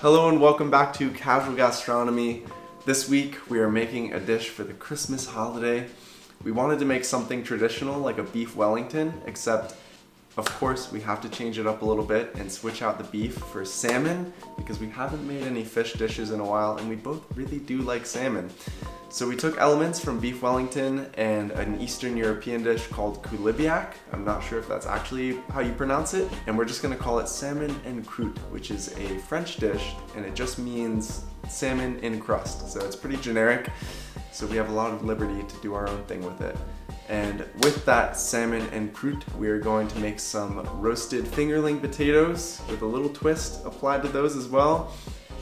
Hello and welcome back to Casual Gastronomy. This week we are making a dish for the Christmas holiday. We wanted to make something traditional like a beef Wellington, except of course we have to change it up a little bit and switch out the beef for salmon because we haven't made any fish dishes in a while and we both really do like salmon. So we took elements from beef Wellington and an Eastern European dish called coulibiac. I'm not sure if that's actually how you pronounce it. And we're just gonna call it salmon and croute, which is a French dish and it just means salmon in crust. So it's pretty generic. So we have a lot of liberty to do our own thing with it. And with that salmon and croute, we are going to make some roasted fingerling potatoes with a little twist applied to those as well,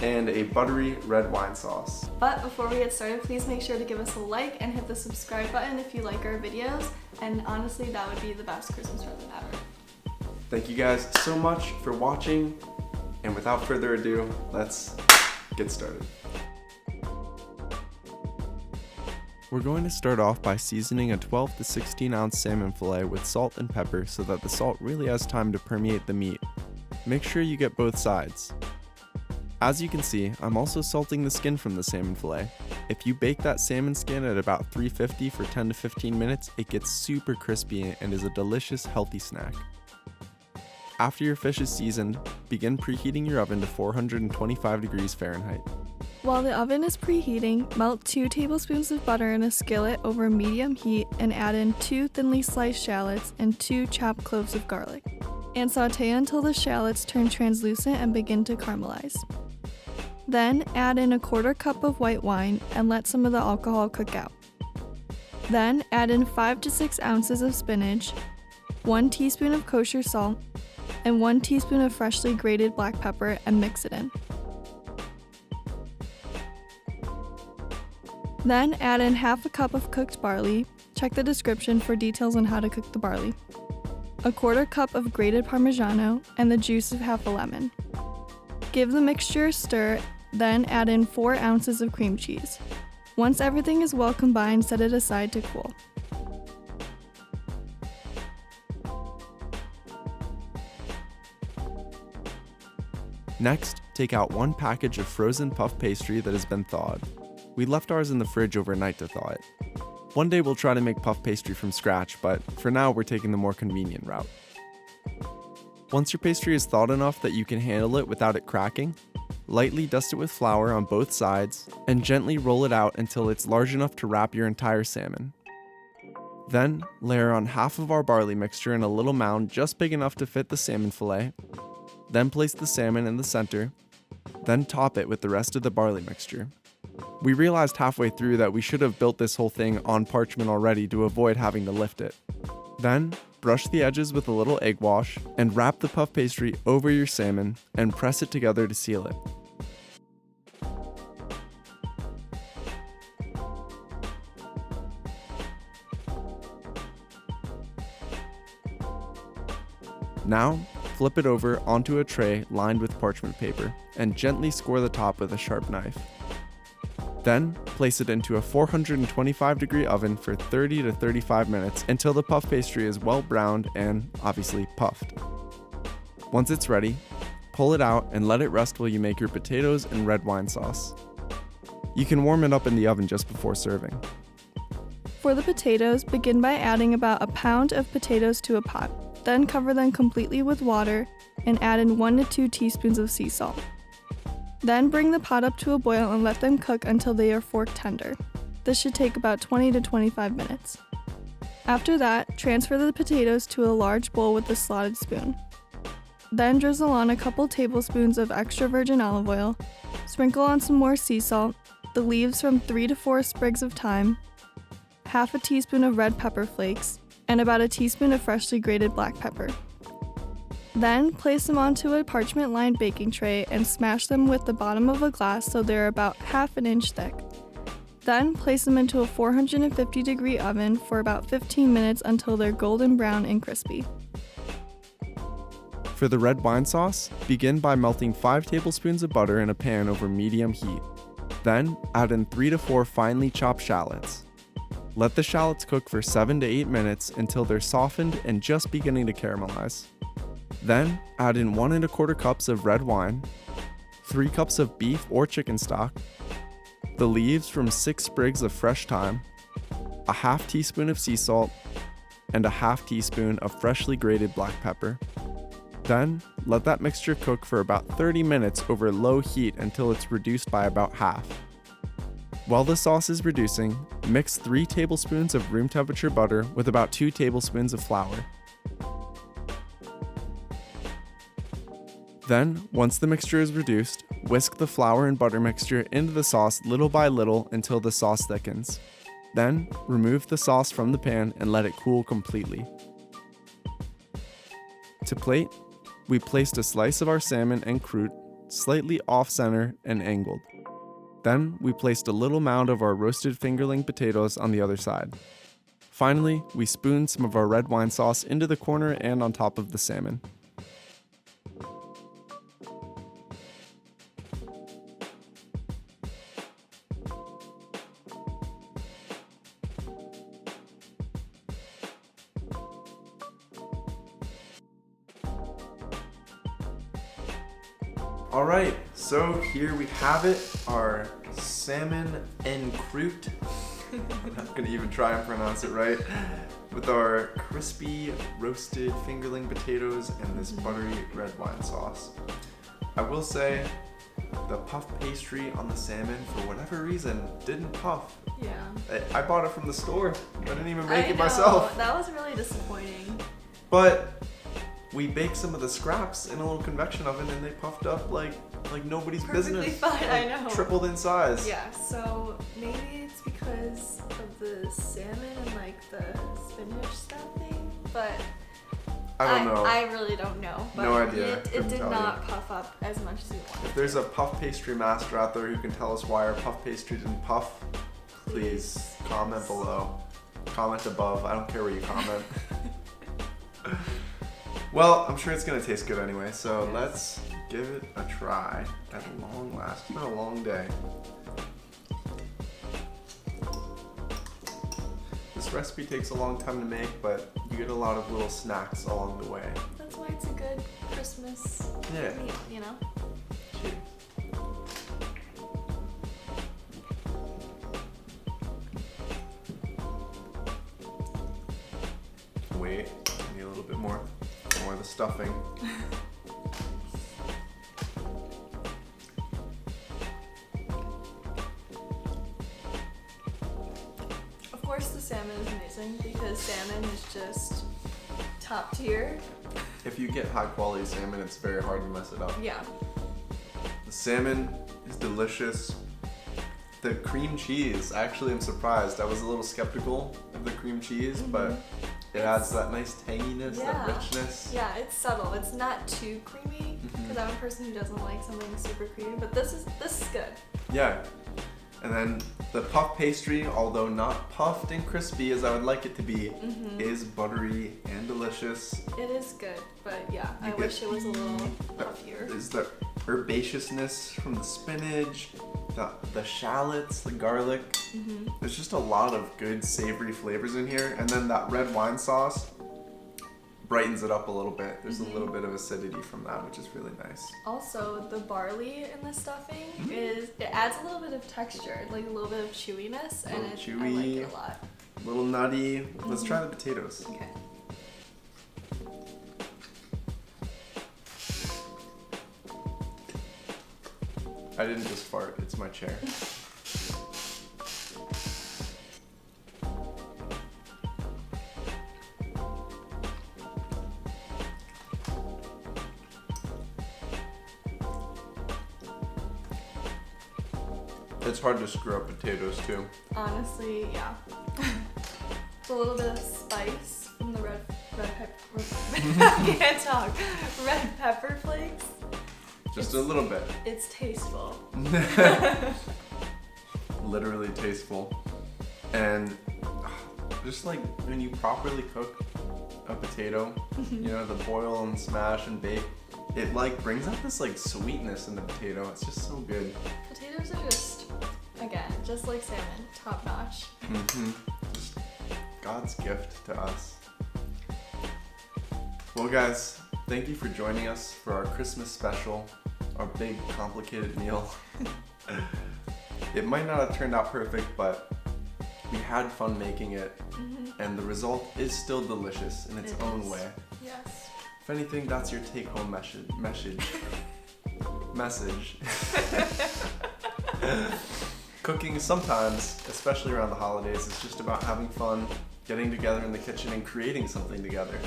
and a buttery red wine sauce. But before we get started, please make sure to give us a like and hit the subscribe button if you like our videos. And honestly, that would be the best Christmas present ever. Thank you guys so much for watching. And without further ado, let's get started. We're going to start off by seasoning a 12 to 16 ounce salmon fillet with salt and pepper so that the salt really has time to permeate the meat. Make sure you get both sides. As you can see, I'm also salting the skin from the salmon fillet. If you bake that salmon skin at about 350 for 10 to 15 minutes, it gets super crispy and is a delicious, healthy snack. After your fish is seasoned, begin preheating your oven to 425 degrees Fahrenheit. While the oven is preheating, melt 2 tablespoons of butter in a skillet over medium heat and add in 2 thinly sliced shallots and 2 chopped cloves of garlic. And saute until the shallots turn translucent and begin to caramelize. Then add in a 1/4 cup of white wine and let some of the alcohol cook out. Then add in 5 to 6 ounces of spinach, 1 teaspoon of kosher salt, and 1 teaspoon of freshly grated black pepper and mix it in. Then add in 1/2 cup of cooked barley. Check the description for details on how to cook the barley. A 1/4 cup of grated parmesan and the juice of 1/2 lemon. Give the mixture a stir, then add in 4 ounces of cream cheese. Once everything is well combined, set it aside to cool. Next, take out 1 package of frozen puff pastry that has been thawed. We left ours in the fridge overnight to thaw it. One day we'll try to make puff pastry from scratch, but for now we're taking the more convenient route. Once your pastry is thawed enough that you can handle it without it cracking, lightly dust it with flour on both sides and gently roll it out until it's large enough to wrap your entire salmon. Then layer on 1/2 of our barley mixture in a little mound just big enough to fit the salmon fillet. Then place the salmon in the center, then top it with the rest of the barley mixture. We realized halfway through that we should have built this whole thing on parchment already to avoid having to lift it. Then brush the edges with a little egg wash and wrap the puff pastry over your salmon and press it together to seal it. Now, flip it over onto a tray lined with parchment paper and gently score the top with a sharp knife. Then, place it into a 425-degree oven for 30 to 35 minutes until the puff pastry is well browned and, obviously, puffed. Once it's ready, pull it out and let it rest while you make your potatoes and red wine sauce. You can warm it up in the oven just before serving. For the potatoes, begin by adding about 1 pound of potatoes to a pot. Then cover them completely with water and add in 1 to 2 teaspoons of sea salt. Then bring the pot up to a boil and let them cook until they are fork tender. This should take about 20 to 25 minutes. After that, transfer the potatoes to a large bowl with a slotted spoon. Then drizzle on a couple tablespoons of extra virgin olive oil, sprinkle on some more sea salt, the leaves from 3 to 4 sprigs of thyme, 1/2 teaspoon of red pepper flakes, and about a teaspoon of freshly grated black pepper. Then place them onto a parchment-lined baking tray and smash them with the bottom of a glass so they're about 1/2 inch thick. Then place them into a 450-degree oven for about 15 minutes until they're golden brown and crispy. For the red wine sauce, begin by melting 5 tablespoons of butter in a pan over medium heat. Then add in 3 to 4 finely chopped shallots. Let the shallots cook for 7 to 8 minutes until they're softened and just beginning to caramelize. Then add in 1 1/4 cups of red wine, 3 cups of beef or chicken stock, the leaves from 6 sprigs of fresh thyme, a half teaspoon of sea salt, and a half teaspoon of freshly grated black pepper. Then, let that mixture cook for about 30 minutes over low heat until it's reduced by about half. While the sauce is reducing, mix 3 tablespoons of room temperature butter with about 2 tablespoons of flour. Then, once the mixture is reduced, whisk the flour and butter mixture into the sauce little by little until the sauce thickens. Then, remove the sauce from the pan and let it cool completely. To plate, we placed a slice of our salmon and croute, slightly off-center and angled. Then, we placed a little mound of our roasted fingerling potatoes on the other side. Finally, we spooned some of our red wine sauce into the corner and on top of the salmon. Alright, so here we have it, our salmon and croute. I'm not gonna even try and pronounce it right. With our crispy roasted fingerling potatoes and this buttery red wine sauce. I will say, the puff pastry on the salmon, for whatever reason, didn't puff. Yeah. I bought it from the store. I didn't even make it myself. That was really disappointing. But we baked some of the scraps in a little convection oven and they puffed up like nobody's Perfectly business. fine, Like, I know. Tripled in size. Yeah, so maybe it's because of the salmon and like the spinach stuffing, but I don't know. I really don't know. But No idea. It Couldn't did tell not you. puff up as much as we wanted. If there's a puff pastry master out there who can tell us why our puff pastry didn't puff, please comment below. Comment above. I don't care where you comment. Well, I'm sure it's gonna taste good anyway, so Yes. let's give it a try at long last. It's been a long day. This recipe takes a long time to make, but you get a lot of little snacks along the way. That's why it's a good Christmas Yeah. meal, you know? Cheers. Wait, I need a little bit more of the stuffing. Of course the salmon is amazing because salmon is just top tier. If you get high quality salmon, it's very hard to mess it up. Yeah. The salmon is delicious. The cream cheese, actually I'm surprised. I was a little skeptical of the cream cheese, but it adds that nice tanginess, that richness. Yeah, it's subtle. It's not too creamy because I'm a person who doesn't like something super creamy, but this is good. Yeah. And then the puff pastry, although not puffed and crispy as I would like it to be, is buttery and delicious. It is good, but yeah, I get wish it was a little puffier. There's the herbaceousness from the spinach, the shallots, the garlic. There's just a lot of good savory flavors in here. And then that red wine sauce brightens it up a little bit. There's a little bit of acidity from that, which is really nice. Also, the barley in the stuffing it adds a little bit of texture, like a little bit of chewiness, and I like Chewy, it a lot. a little nutty. Let's try the potatoes. Okay. I didn't just fart, it's my chair. It's hard to screw up potatoes too. Honestly, yeah. It's a little bit of spice from the red pepper. I can't talk. Red pepper flakes. Just a little bit. It's tasteful. Literally tasteful. And just like when you properly cook a potato, you know, the boil and smash and bake, it like brings out this like sweetness in the potato. It's just so good. Potatoes are just, again, just like salmon, top notch. Just God's gift to us. Well guys, thank you for joining us for our Christmas special our big complicated meal. It might not have turned out perfect, but we had fun making it, and the result is still delicious in its own way. Yes. If anything, that's your take-home message. Cooking sometimes, especially around the holidays, is just about having fun, getting together in the kitchen and creating something together.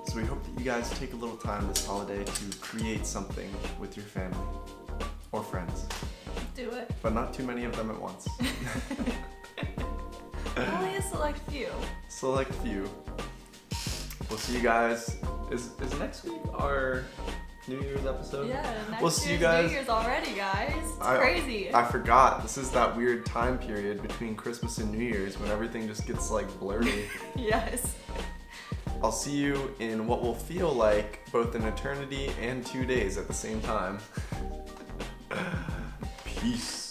So we hope that you guys take a little time this holiday to create something with your family or friends. Do it. But not too many of them at once. Only a select few. Select few. We'll see you guys. Is next week our New Year's episode? Yeah, next We'll see you year's guys. New Year's already, guys. It's crazy. I forgot. This is that weird time period between Christmas and New Year's when everything just gets like blurry. Yes. I'll see you in what will feel like both an eternity and 2 days at the same time. Peace.